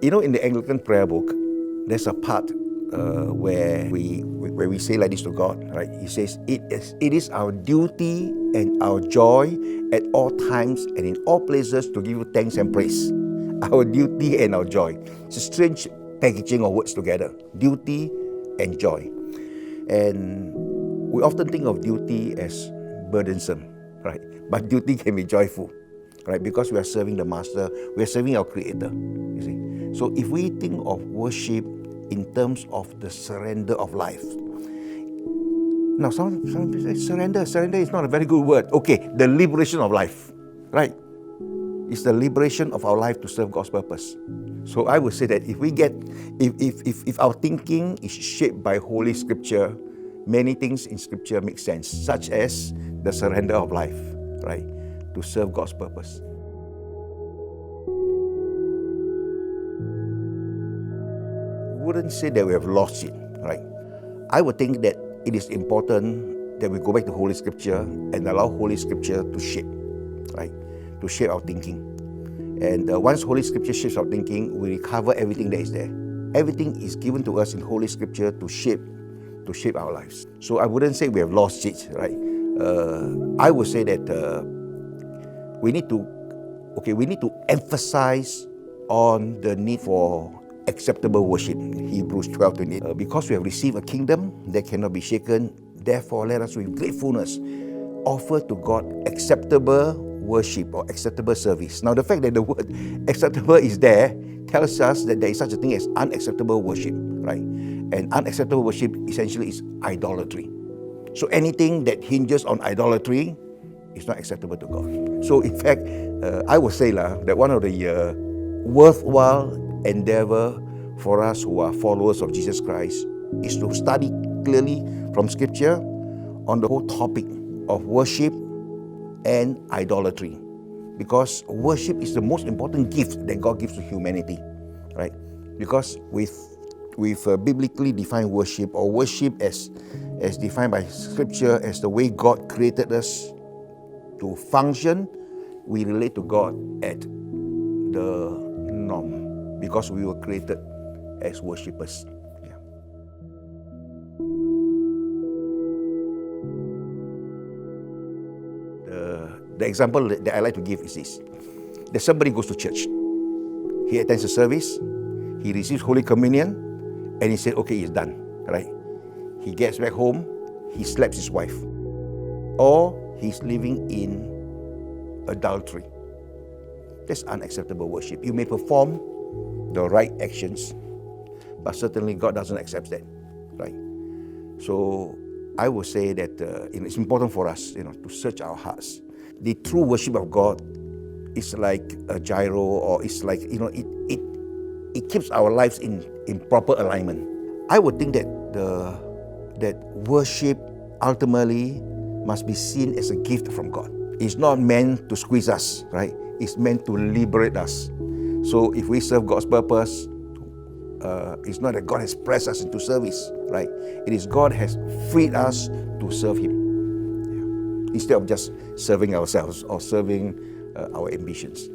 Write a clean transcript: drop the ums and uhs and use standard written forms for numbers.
In the Anglican prayer book, there's a part where we say like this to God, right? He says, it is our duty and our joy at all times and in all places to give you thanks and praise. Our duty and our joy. It's a strange packaging of words together. Duty and joy. And we often think of duty as burdensome, right? But duty can be joyful, right? Because we are serving the Master, we are serving our Creator, you see. So if we think of worship in terms of the surrender of life. Now, some people say surrender is not a very good word. Okay, the liberation of life, right? It's the liberation of our life to serve God's purpose. So I would say that if our thinking is shaped by Holy Scripture, many things in Scripture make sense, such as the surrender of life, right, to serve God's purpose. Wouldn't say that we have lost it, right? I would think that it is important that we go back to Holy Scripture and allow Holy Scripture to shape, right? To shape our thinking. And once Holy Scripture shapes our thinking, we recover everything that is there. Everything is given to us in Holy Scripture to shape our lives. So I wouldn't say we have lost it, right? I would say that we need to emphasize on the need for acceptable worship. Hebrews 12:28. Because we have received a kingdom that cannot be shaken, therefore let us with gratefulness offer to God acceptable worship or acceptable service. Now the fact that the word acceptable is there tells us that there is such a thing as unacceptable worship, right? And unacceptable worship essentially is idolatry. So anything that hinges on idolatry is not acceptable to God. So in fact, I would say that one of the worthwhile endeavor for us who are followers of Jesus Christ is to study clearly from Scripture on the whole topic of worship and idolatry, because worship is the most important gift that God gives to humanity, right? Because with biblically defined worship, or worship as defined by Scripture as the way God created us to function, we relate to God at the norm, because we were created as worshippers. The example that I like to give is this. That somebody goes to church. He attends a service, he receives Holy Communion, and he said, okay, it's done, right? He gets back home, he slaps his wife. Or he's living in adultery. That's unacceptable worship. You may perform the right actions, but certainly God doesn't accept that, right? So I would say that it's important for us, to search our hearts. The true worship of God is like a gyro, or it's like, it keeps our lives in proper alignment. I would think that that worship ultimately must be seen as a gift from God. It's not meant to squeeze us, right? It's meant to liberate us. So if we serve God's purpose, it's not that God has pressed us into service, right? It is God has freed us to serve Him, instead of just serving ourselves or serving our ambitions.